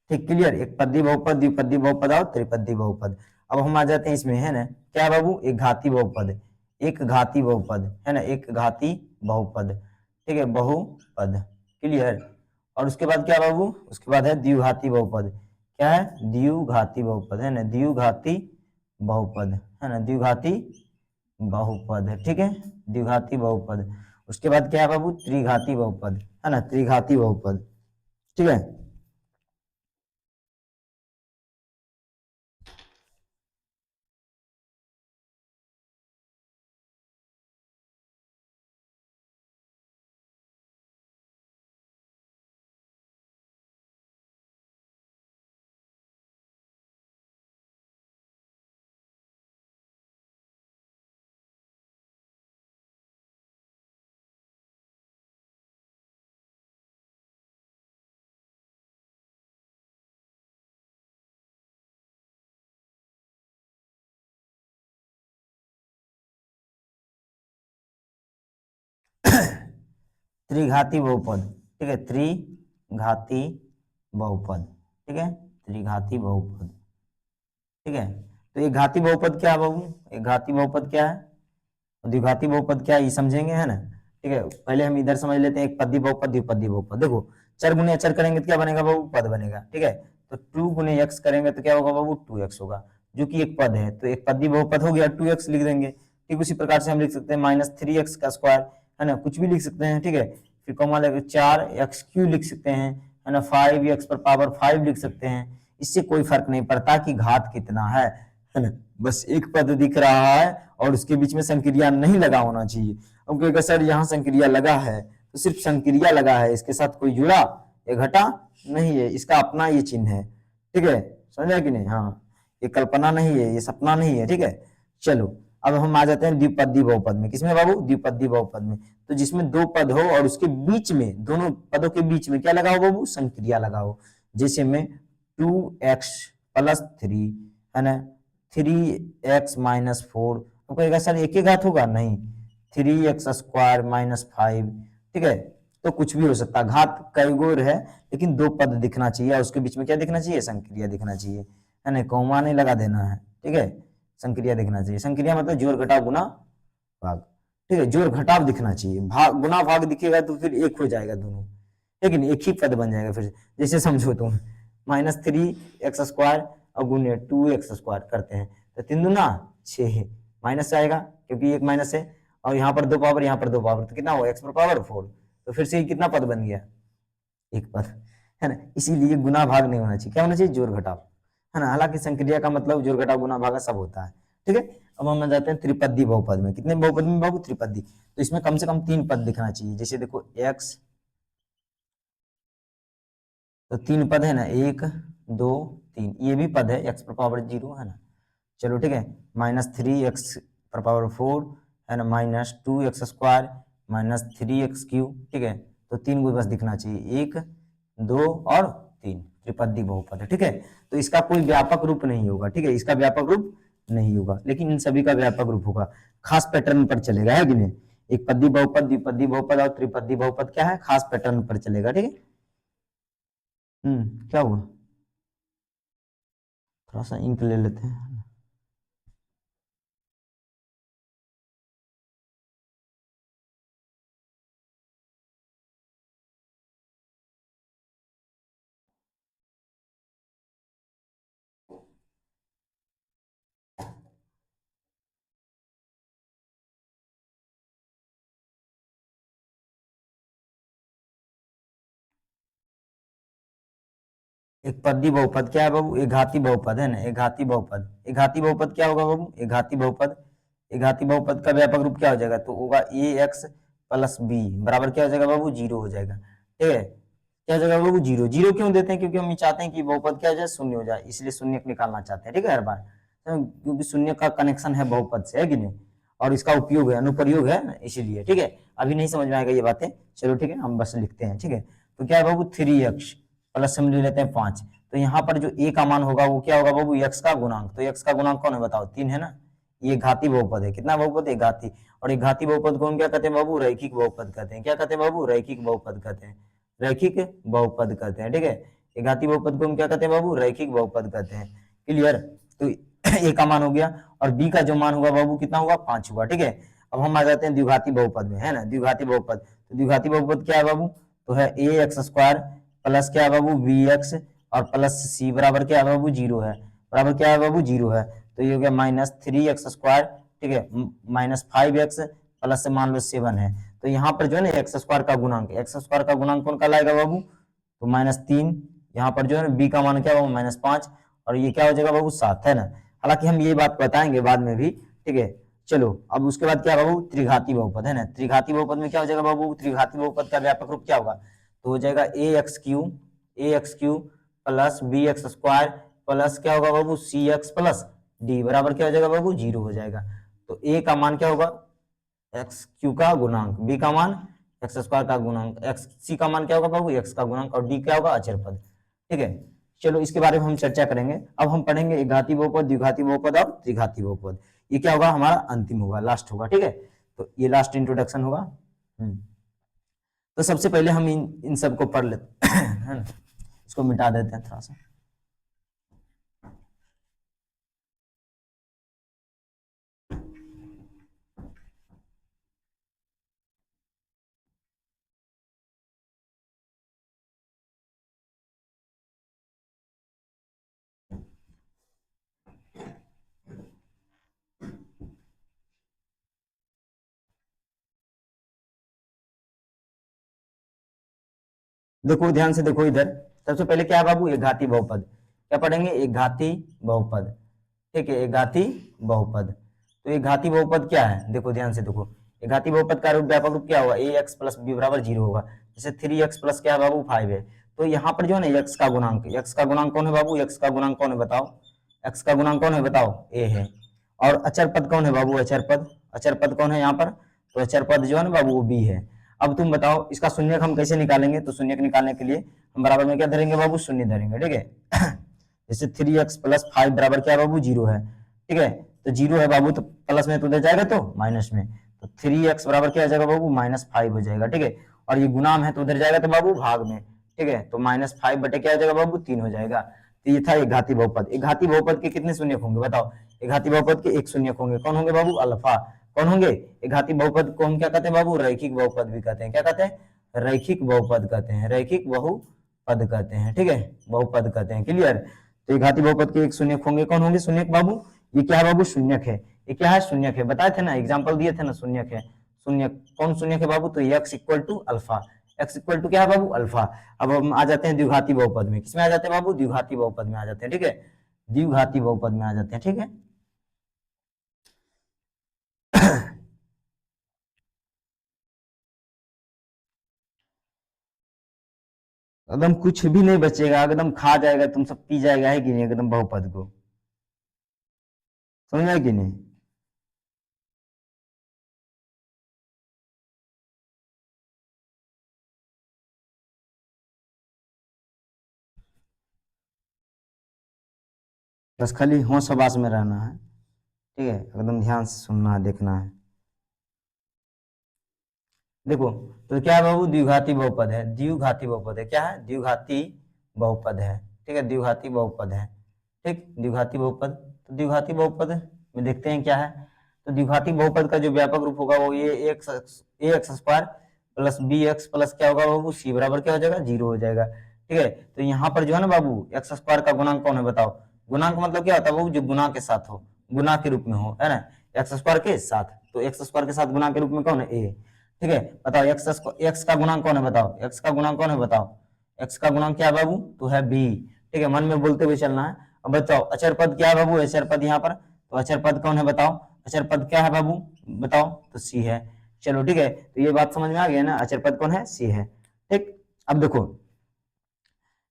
A: ठीक, क्लियर। एक पदी बहुपद, द्विपदी बहुपद और त्रिपदी बहुपद। अब हम आ जाते हैं इसमें, है ना, क्या बाबू, एक घाती बहुपद, एक घाती बहुपद, है ना, एक घाती बहुपद, ठीक है, बहुपद, क्लियर। और उसके बाद क्या बाबू, उसके बाद है द्विघाती बहुपद, क्या है, द्विघाती बहुपद, है ना, द्विघाती बहुपद, है ना, द्विघाती बहुपद है, ठीक है, द्विघाती बहुपद। उसके बाद क्या है बाबू, त्रिघाती बहुपद, है ना, त्रिघाती बहुपद, ठीक है। त्रिघाती बहुपद, ठीक है, त्रिघाती बहुपद, ठीक है, त्रिघाती बहुपद, ठीक है। तो एक घाती बहुपद क्या है बाबू, एक घाती बहुपद क्या है, द्विघाती बहुपद क्या है ये समझेंगे, है ना, ठीक है। पहले हम इधर समझ लेते हैं एक पदी बहुपद, द्विपदी बहुपद। देखो चर गुने अचर करेंगे तो क्या बनेगा बाबू, पद बनेगा, ठीक है। तो 2 गुने x करेंगे तो क्या होगा बाबू, 2x होगा, जो कि एक पद है, तो एक पदी बहुपद हो गया, 2x लिख देंगे। ठीक उसी प्रकार से हम लिख सकते हैं -3x का स्क्वायर, है ना, कुछ भी लिख सकते हैं, ठीक है। फिर कॉमा लगे 4x³ लिख सकते हैं, है ना, 5x पर पावर 5 लिख सकते हैं। इससे कोई फर्क नहीं पड़ता कि घात कितना है ना, बस एक पद दिख रहा है और उसके बीच में संक्रिया नहीं लगा होना चाहिए। अब कहेगा सर यहाँ संक्रिया लगा है, तो सिर्फ संक्रिया लगा है, इसके साथ कोई जुड़ा या घटा नहीं है, इसका अपना ये चिन्ह है, ठीक है, समझा कि नहीं। हाँ, ये कल्पना नहीं है, ये सपना नहीं है, ठीक है। चलो अब हम आ जाते हैं द्विपदी बहुपद में। किसमें बाबू? द्विपदी बहुपद में। तो जिसमें दो पद हो और उसके बीच में, दोनों पदों के बीच में क्या लगा हो बाबू? संक्रिया लगा हो। जैसे में 2x+3, है ना, 3x-4। तो कहेगा सर एक ही घात होगा? नहीं, 3x² - 5, ठीक है। तो कुछ भी हो सकता है, घात कई गोर है, लेकिन दो पद दिखना चाहिए और उसके बीच में क्या दिखना चाहिए? संक्रिया दिखना चाहिए, है ना, कौमा नहीं लगा देना है, ठीक है। संक्रिया दिखना चाहिए। संक्रिया मतलब जोड़ घटाव गुना भाग, ठीक है, जोड़ घटाव दिखना चाहिए। भाग गुना भाग दिखेगा तो फिर एक हो जाएगा दोनों, लेकिन एक ही पद बन जाएगा। फिर जैसे समझो तुम, -3x² और गुने 2x² करते हैं, तो 3 दूना 6 माइनस आएगा, क्योंकि एक माइनस है, और यहाँ पर दो पावर, यहाँ पर दो पावर, तो कितना हुआ? x पर पावर 4। तो फिर से कितना पद बन गया? एक पद, है ना। इसीलिए गुना भाग नहीं होना चाहिए, क्या होना चाहिए? जोड़ घटाव, है ना। हालांकि संक्रिया का मतलब जोड़ घटाव गुना भागा सब होता है, ठीक है। अब हम जाते हैं त्रिपदी बहुपद में। कितने बहुपद में बाबू? त्रिपदी। तो इसमें कम से कम 3 पद दिखना चाहिए। जैसे देखो x, तो 3 पद है ना, 1 2 3, ये भी पद है, x पर पावर 0, है ना। चलो ठीक है, -3x पर पावर 4, है ना, -2x² -3x³, ठीक है। तो 3 गो बस दिखना चाहिए, 1 2 और 3, त्रिपदी बहुपद है, ठीक है। तो इसका कोई व्यापक रूप नहीं होगा, ठीक है, इसका व्यापक रूप नहीं होगा, लेकिन इन सभी का व्यापक रूप होगा, खास पैटर्न पर चलेगा, है कि नहीं। एक पदी बहुपद, द्विपदी बहुपद और त्रिपदी बहुपद क्या है? खास पैटर्न पर चलेगा, ठीक है। क्या हुआ? थोड़ा सा इंक ले लेते हैं। एक पदी बहुपद क्या है बाबू? एक घाती बहुपद, है ना, एक घाती बहुपद। एक घाती बहुपद क्या होगा बाबू? एक घाती बहुपद, एक घाती बहुपद का व्यापक रूप क्या हो जाएगा? तो होगा ax+b बराबर क्या हो जाएगा बाबू? 0 हो जाएगा, ठीक है। क्या हो जाएगा बाबू? 0। 0 क्यों देते हैं? क्योंकि हम ये चाहते हैं कि बहुपद क्या हो जाए? शून्य हो जाए, इसलिए शून्य निकालना चाहते हैं, ठीक है, हर बार। तो क्योंकि शून्य का कनेक्शन है बहुपद से, है कि नहीं, और इसका उपयोग है, अनुप्रयोग है ना, इसीलिए, ठीक है। अभी नहीं समझ में आएगा ये बातें, चलो ठीक है, हम बस लिखते हैं, ठीक है। तो क्या है बाबू? 3x प्लस हम ले लेते हैं 5। तो यहाँ पर जो a का मान होगा वो क्या होगा बाबू? x का गुणांक। तो x का गुणांक कौन है बताओ? 3 है ना। ये घाती बहुपद है। कितना बहुपद है? घाती। और एक घाती बहुपद को हम क्या कहते हैं बाबू? रैखिक बहुपद कहते हैं। क्या कहते हैं बाबू? रैखिक बहुपद कहते हैं, रैखिक बहुपद कहते हैं, ठीक है। एक घाती बहुपद को हम क्या कहते हैं बाबू? रैखिक बहुपद कहते हैं, क्लियर। तो a का मान हो गया, और b का जो मान होगा बाबू कितना होगा? 5 हुआ, ठीक है। अब हम आ जाते हैं द्विघाती बहुपद में, है ना, द्विघाती बहुपद। तो द्विघाती बहुपद क्या है बाबू? तो है ax² प्लस क्या है बाबू? bx और प्लस c बराबर क्या है बाबू? 0 है, बराबर क्या है बाबू? 0 है। तो ये हो गया -3x², ठीक है, -5x प्लस से मान लो 7 है। तो यहाँ पर जो है ना x² का गुणांक, x² का गुणांक कौन कहलाएगा बाबू? तो -3। यहाँ पर जो है ना b का मान क्या है बाबू? -5, और ये क्या हो जाएगा बाबू? 7, है ना। हालांकि हम ये बात बताएंगे बाद में भी, ठीक है। चलो अब उसके बाद क्या बाबू? त्रिघाती बहुपद, है ना। त्रिघाती बहुपद में क्या हो जाएगा बाबू? त्रिघाती बहुपद का व्यापक रूप क्या होगा? तो हो जाएगा ax³ प्लस bx² प्लस क्या होगा बाबू? cx प्लस d बराबर क्या हो जाएगा बाबू? 0 हो जाएगा। तो a का मान क्या होगा? x³ का गुणांक, b का मान x² का गुणांक, c का मान क्या होगा बाबू? x का गुणांक, और d क्या होगा? अचर पद, ठीक है। चलो इसके बारे में हम चर्चा करेंगे। अब हम पढ़ेंगे एक घाती बहुपद, द्विघाती बहुपद और त्रिघाती बहुपद। ये क्या होगा? हमारा अंतिम होगा, लास्ट होगा, ठीक है। तो ये लास्ट इंट्रोडक्शन होगा। तो सबसे पहले हम इन सबको पढ़ लेते हैं, इसको मिटा देते हैं थोड़ा सा। देखो ध्यान से देखो इधर, सबसे पहले क्या है बाबू, एक घाती बहुपद। क्या पढ़ेंगे, एक घाती बहुपद। ठीक है, एक घाती बहुपद। तो एक घाती बहुपद क्या है, देखो ध्यान से देखो, एक घाती बहुपद का रूप, व्यापक रूप क्या होगा, ए एक्स प्लस बी बराबर 0 होगा। जैसे 3x प्लस क्या है बाबू 5 है, तो यहाँ पर जो है ना x का गुणांक, x का गुणांक कौन है बाबू, x का गुणांक कौन है बताओ, x का गुणांक कौन है बताओ, a है। और अचर पद कौन है बाबू, अचर पद, अचर पद कौन है यहाँ पर, तो अचर पद जो है ना बाबू वो b है। अब तुम बताओ इसका शून्यक हम कैसे निकालेंगे, तो शून्यक निकालने के लिए हम बराबर में क्या धरेंगे बाबू, शून्य धरेंगे। ठीक है जैसे 3x प्लस 5 बराबर क्या बाबू 0 है। ठीक है, तो 0 है बाबू, तो प्लस में तो उधर जाएगा तो माइनस में, तो 3x बराबर क्या हो जाएगा बाबू, -5 हो जाएगा। ठीक है, और ये गुना में है तो उधर जाएगा तो बाबू भाग में। ठीक है, तो -5 बटे क्या हो जाएगा बाबू 3 हो जाएगा। तो ये था एक घाती बहुपद। एक घाती बहुपद के कितने शून्यक होंगे बताओ, एक घाती बहुपद के एक शून्यक होंगे, कौन होंगे बाबू, अल्फा। कौन होंगे, एक घाती बहुपद को हम क्या कहते हैं बाबू, रैखिक बहुपद भी कहते हैं। क्या कहते हैं, रैखिक बहुपद कहते हैं, रैखिक बहुपद कहते हैं। ठीक है, बहुपद कहते हैं, क्लियर। तो एक घाती बहुपद के एक शून्यक होंगे, कौन होंगे शून्यक बाबू, ये क्या है बाबू, शून्यक है। ये क्या है, शून्यक है, बताए थे ना, एग्जाम्पल दिए थे ना, शून्यक है। शून्यक कौन शून्यक है बाबू, तो x equal to alpha, x equal to क्या है बाबू, अल्फा। अब हम आ जाते हैं द्विघाती बहुपद में, किसमें आ जाते हैं बाबू, द्विघाती बहुपद में आ जाते हैं। ठीक है, द्विघाती बहुपद में आ जाते हैं। ठीक है एकदम कुछ भी नहीं बचेगा, एकदम खा जाएगा, तुम सब पी जाएगा, है कि नहीं, एकदम बहुपद को, समझ में कि नहीं। बस खाली होश हवास में रहना है। ठीक है, एकदम ध्यान से सुनना है, देखना है। देखो, तो क्या है बाबू, द्विघाती बहुपद है, द्विघाती बहुपद है, क्या है, द्विघाती बहुपद है। ठीक है, द्विघाती बहुपद है। ठीक, द्विघाती बहुपद, तो द्विघाती बहुपद में देखते हैं क्या है। तो द्विघाती बहुपद का जो व्यापक रूप होगा वो ये A X square plus B X plus क्या होगा बाबू, सी बराबर क्या हो जाएगा, 0 हो जाएगा। ठीक है, तो यहाँ पर जो है ना बाबू, एक्स स्क्वायर का गुणांक कौन है बताओ, गुणांक मतलब क्या होता है बाबू, जो गुना के साथ हो, गुना के रूप में हो, है ना, एक्स स्क्वायर के साथ, तो एक्स स्क्वायर के साथ गुना के रूप में कौन है, ए। ठीक है, बताओ एक्स का गुणांक कौन है बताओ, एक्स का गुणांक कौन है बताओ, एक्स का गुणांक क्या है बाबू, तो है बी। ठीक है, मन में बोलते हुए चलना है। अब बताओ अचर पद क्या है बाबू, अचर पद यहाँ पर, तो अचर पद कौन है बताओ, अचर पद क्या है बाबू बताओ, तो सी है। चलो ठीक है, तो ये बात समझ में आ गया ना, अचर पद कौन है, सी है। ठीक, अब देखो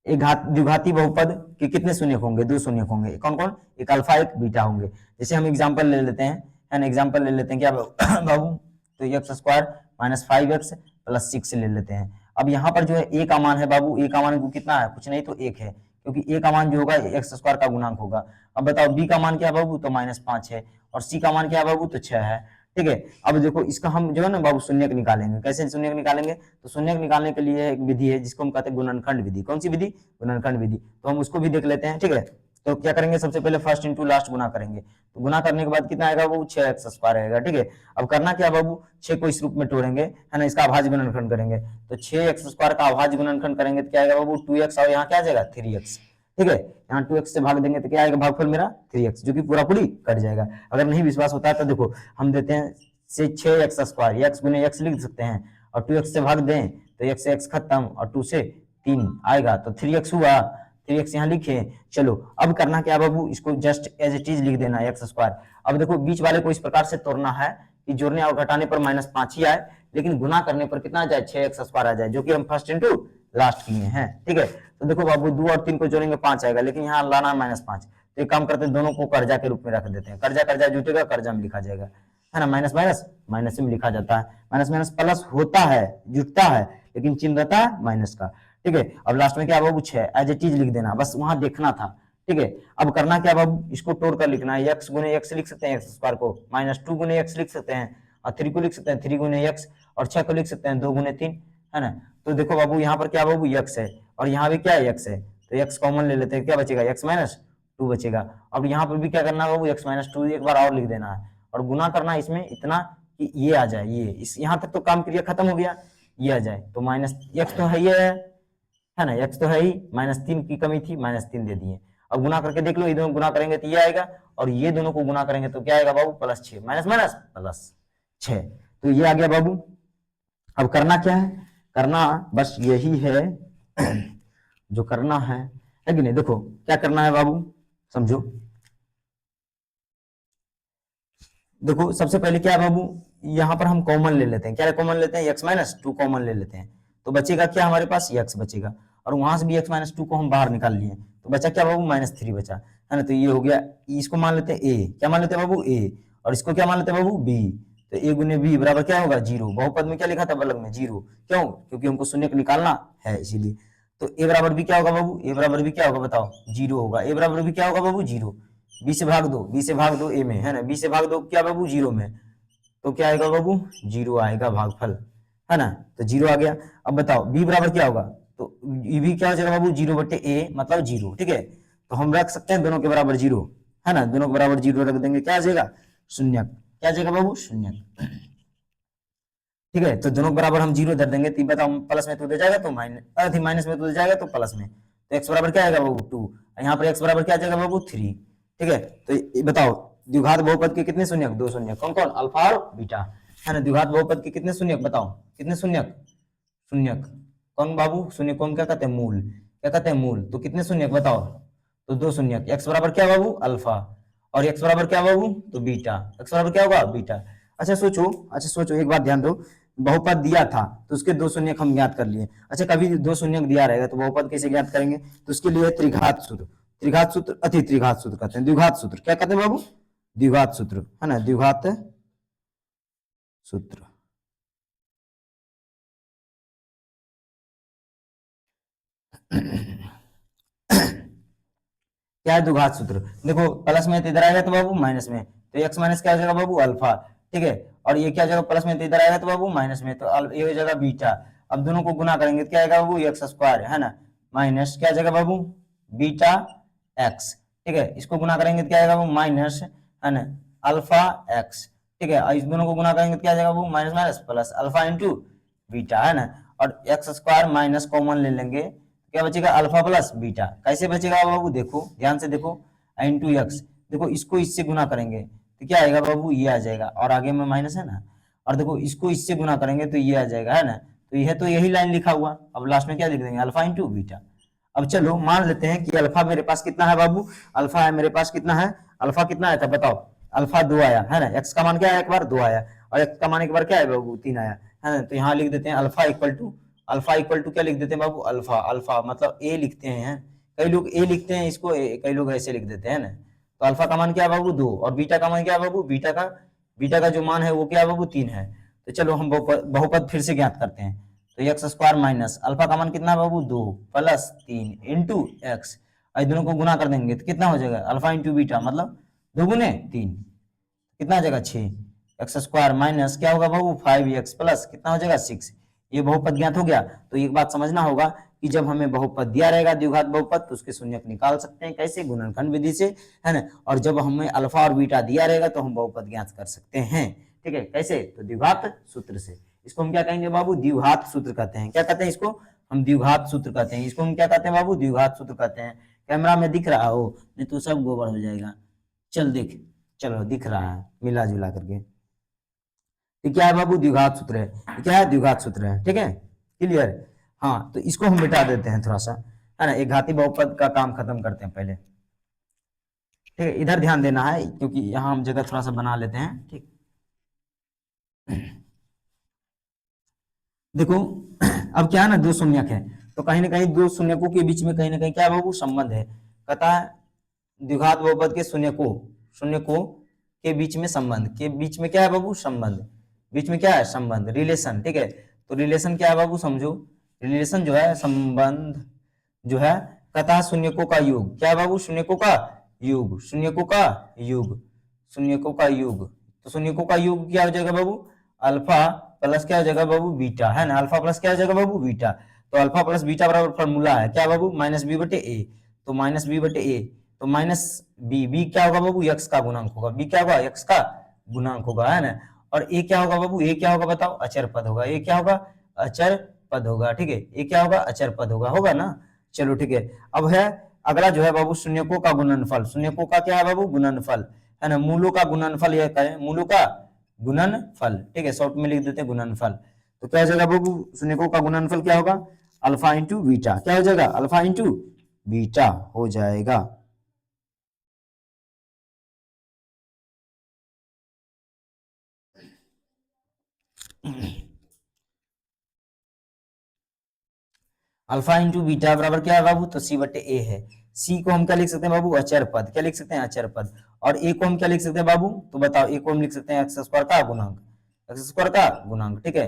A: एक द्विघाती बहुपद के कितने शून्यक होंगे, दो शून्यक होंगे, कौन कौन, एक अल्फा एक बीटा होंगे। जैसे हम एग्जांपल ले लेते हैं, है ना, एग्जांपल ले लेते हैं क्या बाबू, तो एक्स स्क्वायर -5x प्लस 6 ले लेते हैं। अब यहाँ पर जो है ए का मान है बाबू, ए का मान को कितना है, कुछ नहीं तो 1 है, क्योंकि ए का मान जो होगा एक्स स्क्वायर का गुणांक होगा। अब बताओ बी का मान क्या है बाबू, तो -5 है, और सी का मान क्या है बाबू, तो 6 है। ठीक है, अब देखो इसका हम जो है ना बाबू शून्यक निकालेंगे, कैसे शून्यक निकालेंगे, तो शून्यक निकालने के लिए एक विधि है जिसको हम कहते हैं गुणनखंड विधि। कौन सी विधि, गुणनखंड विधि, तो हम उसको भी देख लेते हैं। ठीक है, तो क्या करेंगे, सबसे पहले फर्स्ट इंटू लास्ट गुना करेंगे, तो गुना करने के बाद कितना आएगा बाबू, 6x स्क्वायर आएगा। ठीक है, अब करना क्या बाबू, 6 को इस रूप में तोड़ेंगे, है ना, इसका अभाज्य गुणनखंड करेंगे, तो 6x स्क्वायर का अभाज्य गुणनखंड करेंगे तो क्या आएगा बाबू 2x, और यहाँ क्या आ जाएगा 3x। ठीक है, यहाँ 2x से भाग देंगे तो क्या आएगा भागफल मेरा 3x, जो कि पूरा पूरी कट जाएगा। अगर नहीं विश्वास होता है तो देखो हम देते हैं से 6x स्क्वायर, x गुने x लिख सकते हैं, और 2x से भाग दें तो x से x खत्म, और 2 से 3 आएगा तो 3x हुआ, 3x यहाँ लिखे। चलो अब करना क्या बाबू, इसको जस्ट एज इट इज लिख देना एक्स स्क्वायर। अब देखो बीच वाले को इस प्रकार से तोड़ना है कि जोड़ने और घटाने पर -5 ही आए, लेकिन गुना करने पर कितना आ जाए, 6x स्क्वायर आ जाए, जो कि हम फर्स्ट इंटू लास्ट किए हैं। ठीक है, तो देखो बाबू 2 और 3 को जोड़ेंगे 5 आएगा, लेकिन यहाँ लाना -5, तो एक काम करते हैं दोनों को कर्जा के रूप में रख देते हैं, कर्जा कर्जा जुटेगा, कर्जा में लिखा जाएगा, है ना, माइनस माइनस माइनस में लिखा जाता है, माइनस माइनस प्लस होता है, जुटता है, लेकिन चिन्ह रहता है माइनस का। ठीक है, अब लास्ट में क्या बाबू 6 एज इट इज लिख देना, बस वहां देखना था। ठीक है, अब करना क्या बाबू, इसको तोड़ कर लिखना है, x गुने x लिख सकते हैं एक्स स्क्वायर को, -2 गुने x लिख सकते हैं, और 3 को लिख सकते हैं 3 गुने x, और 6 को लिख सकते हैं 2 गुने 3, है ना। तो देखो बाबू यहाँ पर क्या बाबू x है, और यहाँ भी क्या है x है, तो x कॉमन ले लेते हैं, क्या बचेगा x -2 बचेगा। अब यहाँ पर भी क्या करना बाबू x -2 एक बार और लिख देना है, और गुना करना इसमें इतना कि ये आ जाए, ये इस यहाँ तक तो काम क्रिया खत्म हो गया, ये आ जाए, तो -x तो है, ये है ना, x तो है ही, -3 की कमी थी, -3 दे दिए। अब गुना करके देख लो, ये दोनों गुना करेंगे तो ये आएगा, और ये दोनों को गुना करेंगे तो क्या आएगा बाबू +6, माइनस माइनस +6, तो ये आ गया बाबू। अब करना क्या है, करना बस यही है जो करना है कि नहीं, देखो क्या करना है बाबू, समझो। देखो सबसे पहले क्या है बाबू, यहाँ पर हम कॉमन ले लेते हैं, क्या कॉमन लेते हैं, x माइनस टू कॉमन ले लेते हैं, तो बचेगा क्या हमारे पास, x बचेगा, और वहां से भी x माइनस टू को हम बाहर निकाल लिए, तो बचा क्या बाबू, माइनस थ्री बचा, है ना। तो ये हो गया, इसको मान लेते हैं a, क्या मान लेते हैं बाबू, a, और इसको क्या मान लेते हैं बाबू, b, तो a गुने b बराबर क्या होगा, जीरो। बहुपद में क्या लिखा था बलग में, जीरो, क्यों, क्योंकि हमको शून्य को निकालना है इसीलिए। तो a बराबर b क्या होगा बाबू, a बराबर b क्या होगा बताओ, जीरो होगा। a बराबर b क्या होगा बाबू, जीरो। b से भाग दो, b से भाग दो a में, है ना, b से भाग दो क्या बाबू, जीरो में, तो क्या आएगा बाबू, जीरो आएगा भागफल, है ना। तो जीरो आ गया। अब बताओ b बराबर क्या होगा, तो ये भी क्या हो जाएगा बाबू, जीरो बटे a मतलब जीरो, ठीक है। तो हम रख सकते हैं दोनों के बराबर जीरो, है ना, दोनों के बराबर जीरो रख देंगे, क्या आ जाएगा, शून्य, क्या आ जाएगा बाबू, शून्य, ठीक है। तो दोनों के बराबर हम जीरो धर देंगे, तो बताओ प्लस में तो दे जाएगा तो माइनस, माइनस में तो दे जाएगा तो प्लस में, तो x बराबर क्या आएगा बाबू, टू, यहाँ पर x बराबर क्या आ जाएगा बाबू, थ्री, ठीक है। तो ये बताओ द्विघात बहुपद के कितने शून्यक, दो शून्यक, कौन कौन, अल्फा और बीटा, है ना। द्विघात बहुपद के कितने शून्यक बताओ, कितने शून्यक, शून्यक, कौन बाबू, शून्य कौन क्या कहते हैं, मूल, क्या कहते हैं, मूल, तो कितने शून्यक बताओ, तो दो शून्यक। x बराबर क्या बाबू, अल्फा, और x बराबर क्या बाबू, तो बीटा, x बराबर क्या होगा, बीटा। अच्छा सोचो, अच्छा सोचो, एक बात ध्यान दो, बहुपद दिया था तो उसके दो शून्यक हम ज्ञात कर लिए। अच्छा कभी दो शून्यक दिया रहेगा तो बहुपद कैसे ज्ञात करेंगे, तो उसके लिए त्रिघात सूत्र, त्रिघात सूत्र, अति त्रिघात सूत्र कहते हैं, द्विघात सूत्र क्या कहते हैं बाबू, द्विघात सूत्र, है ना, द्विघात सूत्र। क्या है द्विघात सूत्र, देखो प्लस में तो इधर आएगा तो बाबू माइनस में, तो x माइनस क्या हो जाएगा बाबू, अल्फा, ठीक है। और ये क्या हो जाएगा, प्लस में तो इधर आएगा तो बाबू माइनस में, तो ये हो जाएगा बीटा। अब दोनों को गुना करेंगे तो क्या आएगा बाबू, एक्स स्क्वायर, है ना, माइनस क्या आ जाएगा बाबू, बीटा एक्स, ठीक है। इसको गुना करेंगे तो क्या आएगा बाबू, माइनस, है ना, अल्फा एक्स, ठीक है। और इस दोनों को गुना करेंगे तो क्या आ जाएगा बाबू, minus minus plus alpha into beta, है ना। और एक्स स्क्वायर माइनस कॉमन ले लेंगे, क्या बचेगा, अल्फा प्लस बीटा, कैसे बचेगा बाबू, देखो ध्यान से देखो, इंटू एक्स, देखो इसको इससे गुना करेंगे तो क्या आएगा बाबू, ये आ जाएगा, और आगे में माइनस है ना, और देखो इसको इससे गुना करेंगे तो ये आ जाएगा, है ना। तो यह तो यही लाइन लिखा हुआ, अब लास्ट में क्या लिख देंगे, अल्फा इंटू बीटा। अब चलो मान लेते हैं कि अल्फा मेरे पास कितना है बाबू, अल्फा है मेरे पास कितना है, अल्फा कितना आया था बताओ, अल्फा दो आया, है ना, एक्स का मान क्या आया, एक बार दो आया, और एक्स का मान एक बार क्या है बाबू, तीन आया, है ना। तो यहाँ लिख देते हैं alpha equal to, alpha equal to क्या लिख देते हैं बाबू, अल्फा, अल्फा मतलब ए लिखते हैं, कई लोग ए लिखते हैं इसको, कई लोग ऐसे लिख देते हैं ना। तो अल्फा का मान क्या है बाबू, दो, और बीटा का मान क्या है बाबू, बीटा का जो मान है वो क्या है बाबू, तीन है। तो चलो हम बहुपद फिर से ज्ञात करते हैं, तो एक्स स्क्वायर माइनस अल्फा का मान कितना है बाबू, दो, प्लस तीन इंटू एक्स, दोनों को गुना कर देंगे तो कितना हो जाएगा, अल्फा इंटू बीटा मतलब दो गुने तीन, कितना आ जाएगा, छह, एक्स स्क्वायर माइनस क्या होगा बाबू, फाइव एक्स प्लस कितना हो जाएगा, सिक्स। ये बहुपद ज्ञात हो गया। तो एक बात समझना होगा कि जब हमें बहुपद दिया रहेगा द्विघात बहुपद तो उसके शून्यक निकाल सकते हैं, कैसे, गुणनखंड विधि से, है ना। और जब हमें अल्फा और बीटा दिया रहेगा तो हम बहुपद ज्ञात कर सकते हैं, ठीक है, कैसे, तो द्विघात सूत्र से। इसको हम क्या कहेंगे बाबू, द्विघात सूत्र कहते हैं, क्या कहते हैं इसको, हम द्विघात सूत्र कहते हैं, इसको हम क्या कहते हैं बाबू, द्विघात सूत्र कहते हैं। कैमरा में दिख रहा हो, नहीं तो सब गोबर हो जाएगा, चल देख, चलो दिख रहा है मिला जुला करके, ये क्या है बाबू, द्विघात सूत्र है, ये क्या है, द्विघात सूत्र है, ठीक है, क्लियर। हाँ तो इसको हम मिटा देते हैं थोड़ा सा, है ना, एक घाती बहुपद का काम खत्म करते हैं पहले, ठीक है। इधर ध्यान देना है क्योंकि यहाँ हम जगह थोड़ा सा बना लेते हैं, ठीक। देखो अब क्या है ना, दो शून्यक है, तो कहीं ना कहीं दो शून्यकों के बीच में कहीं ना कहीं क्या है बाबू, संबंध है, कहता है द्विघात बहुपद के शून्यकों के बीच में संबंध, के बीच में क्या है बाबू, संबंध, बीच में क्या है, संबंध, रिलेशन, ठीक है। तो रिलेशन क्या है बाबू, समझो, रिलेशन जो है, संबंध जो है, कहता है शून्यकों का योग, क्या है बाबू, शून्यकों का योग, शून्यकों का योग, शून्यकों का योग। तो शून्यकों का योग क्या हो जाएगा बाबू, अल्फा प्लस क्या हो जाएगा बाबू, बीटा, है ना, अल्फा प्लस क्या हो जाएगा बाबू, बीटा। तो अल्फा प्लस बीटा बराबर फॉर्मूला है क्या बाबू, माइनस बी बटे ए, तो माइनस बी बटे ए, तो माइनस बी, बी क्या होगा बाबू, एक्स का गुणांक होगा, बी क्या होगा, एक्स का गुणांक होगा, है ना। और ए क्या होगा बाबू, ए क्या होगा बताओ, अचर पद होगा, ए क्या होगा, अचर पद होगा, ठीक है, ए क्या होगा, अचर पद होगा, होगा ना। चलो ठीक है। अब है अगला जो है बाबू, शून्यकों का गुणनफल, शून्यकों का क्या है बाबू, गुणनफल, है ना, मूलों का गुणनफल, यह कहें मूलों का गुणनफल, ठीक है, शॉर्ट में लिख देते हैं गुणनफल। तो क्या हो जाएगा बाबू, शून्यकों का गुणनफल क्या होगा, अल्फा इंटू बीटा, क्या हो जाएगा, अल्फा इंटू बीटा हो जाएगा। अल्फा इंटू बीटा बराबर क्या है बाबू, तो सी बटे ए है। सी को हम क्या लिख सकते हैं बाबू, अचर पद, क्या लिख सकते हैं, अचर पद। और ए को हम क्या लिख सकते हैं बाबू, तो बताओ, ए को हम लिख सकते हैं एक्स स्क्वायर का गुणांक, एक्स स्क्वायर का गुणांक, ठीक है,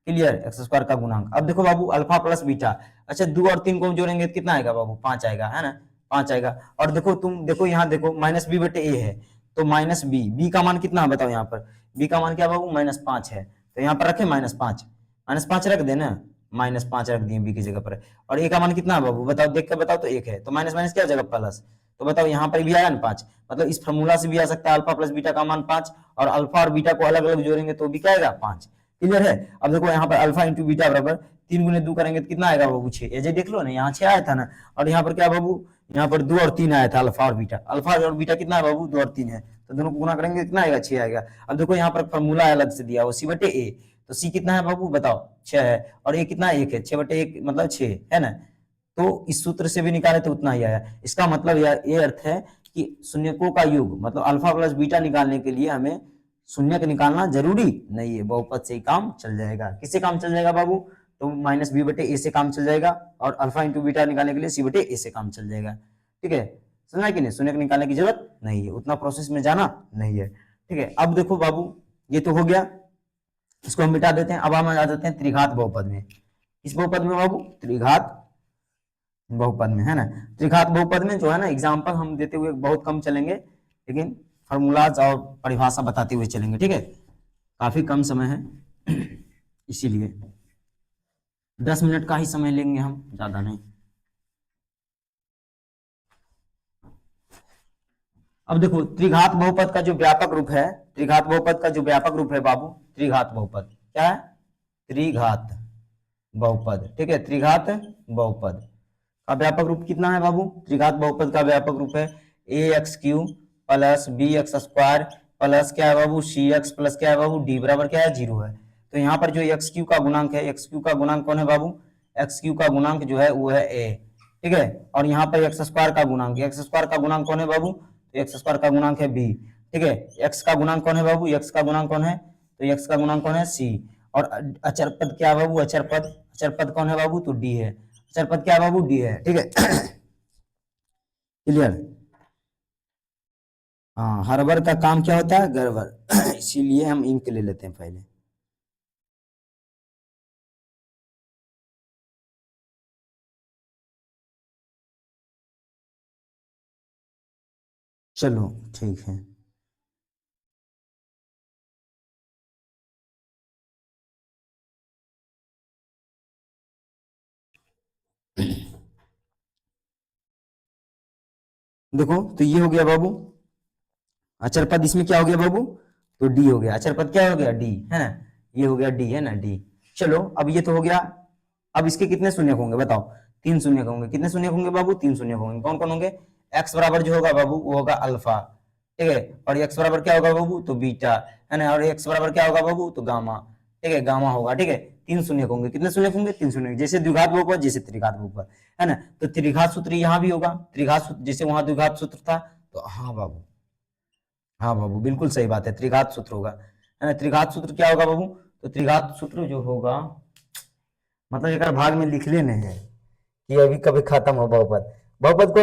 A: क्लियर, एक्स स्क्वायर का गुणांक। अब देखो बाबू अल्फा प्लस बीटा, अच्छा 2 और 3 को हम जोड़ेंगे तो कितना आएगा बाबू, 5 आएगा, है ना, 5 आएगा। और देखो तुम देखो यहाँ देखो माइनस बी बटे ए है, तो माइनस बी, बी का मान कितना है बताओ, यहाँ पर बी का मान क्या बाबू, -5 है, तो यहाँ पर रखे -5, -5 रख देना, -5 रख दिए बी की जगह पर। और ए का मान कितना है बाबू, बताओ, देख कर बताओ, तो 1 है, तो माइनस माइनस क्या हो जाएगा, प्लस। तो बताओ यहाँ पर भी आया ना 5, मतलब इस फॉर्मूला से भी आ सकता है अल्फा प्लस बीटा का मान 5, और अल्फा और बीटा को अलग अलग जोड़ेंगे तो भी क्या आएगा, 5, क्लियर है। अब देखो यहाँ पर अल्फा इंटू बीटा बराबर 3 गुने 2 करेंगे तो कितना आएगा बाबू, 6, ये देख लो ना, यहाँ 6 आया था ना, और यहाँ पर क्या बाबू, यहाँ पर 2 और 3 आया था, अल्फा और बीटा, अल्फा और बीटा कितना है बाबू, 2 और 3 है, तो दोनों को गुना करेंगे कितना आएगा, 6 आएगा। अब देखो यहाँ पर फॉर्मूला अलग से दिया, वो सी बटे ए, तो सी कितना है बाबू बताओ, 6 है, और ए कितना, 1 है, 6 बटे 1 मतलब 6 है ना, तो इस सूत्र से भी निकाले तो उतना ही आया। इसका मतलब ये अर्थ है कि शून्यकों का योग, मतलब अल्फा प्लस बीटा निकालने के लिए हमें शून्यक निकालना जरूरी नहीं है, बहुपद से ही काम चल जाएगा। किससे काम चल जाएगा बाबू, तो माइनस बी बटे ए से काम चल जाएगा, और अल्फा इंटू बीटा निकालने के लिए सी बटे ए से काम चल जाएगा, ठीक है, समझा कि नहीं, शून्यक निकालने की जरूरत नहीं है, उतना प्रोसेस में जाना नहीं है, ठीक है। अब देखो बाबू ये तो हो गया, इसको हम मिटा देते हैं। अब हम आ जाते हैं त्रिघात बहुपद में, इस बहुपद में बाबू, त्रिघात बहुपद में, है ना, त्रिघात बहुपद में जो है ना, एग्जाम्पल हम देते हुए बहुत कम चलेंगे, लेकिन फॉर्मूलाज और परिभाषा बताते हुए चलेंगे, ठीक है, काफी कम समय है इसीलिए 10 मिनट का ही समय लेंगे हम, ज्यादा नहीं। अब देखो त्रिघात बहुपद का जो व्यापक रूप है, त्रिघात बहुपद का जो व्यापक रूप है बाबू, त्रिघात बहुपद क्या है, त्रिघात बहुपद, ठीक है, त्रिघात बहुपद का व्यापक रूप कितना है बाबू, त्रिघात बहुपद का व्यापक रूप है A X cube plus B X square plus क्या है बाबू, सी एक्स प्लस क्या है बाबू, डी बराबर क्या है, 0 है। तो यहाँ पर जो एक्स क्यू का गुणांक है, एक्स क्यू का गुणांक कौन है बाबू, एक्स क्यू का गुणांक जो है वो है ए, ठीक है, और यहाँ पर एक्स स्क्वायर का गुणांक, एक्स स्क्वायर का गुणांक कौन है बाबू, तो एक्स स्क्वायर का गुणांक है बी, ठीक है, एक्स का गुणांक कौन है बाबू, एक्स का गुणांक कौन है, तो एक्स का गुणांक कौन है सी, और अचर पद क्या है बाबू, अचर पद कौन है बाबू, तो डी है, अचर पद क्या है बाबू, डी है, ठीक है, क्लियर। हाँ, हर बार का काम क्या होता है, गड़बड़ इसीलिए हम इंक ले लेते हैं पहले। चलो ठीक है। देखो तो ये हो गया बाबू अचर पद, इसमें क्या हो गया बाबू, तो डी हो गया, अचर पद क्या हो गया, डी, है ना, ये हो गया डी, है ना, डी। चलो अब ये तो हो गया, अब इसके कितने शून्य होंगे बताओ, 3 शून्य होंगे, कितने शून्य होंगे बाबू, 3 शून्य होंगे, कौन कौन होंगे, एक्स बराबर जो होगा बाबू वो होगा अल्फा, ठीक है, और एक्स बराबर क्या होगा बाबू, तो बीटा, है ना, और एक्स बराबर क्या होगा बाबू, तो गामा, ठीक है, गामा होगा, ठीक है, 3 शून्य होंगे, कितने शून्य होंगे, 3 शून्य, जैसे द्विघात बहुपद जैसे त्रिघात बहुपद, है ना, तो त्रिघात सूत्र यहाँ भी होगा, त्रिघात सूत्र जैसे वहां द्विघात सूत्र था, तो हाँ बाबू, हाँ बाबू बिल्कुल सही बात है, त्रिघात सूत्र होगा, है ना, त्रिघात सूत्र क्या होगा बाबू, तो त्रिघात सूत्र जो होगा, मतलब एक भाग में लिख लेने हैं कि अभी कभी खत्म हो बहुपद, बहुपद को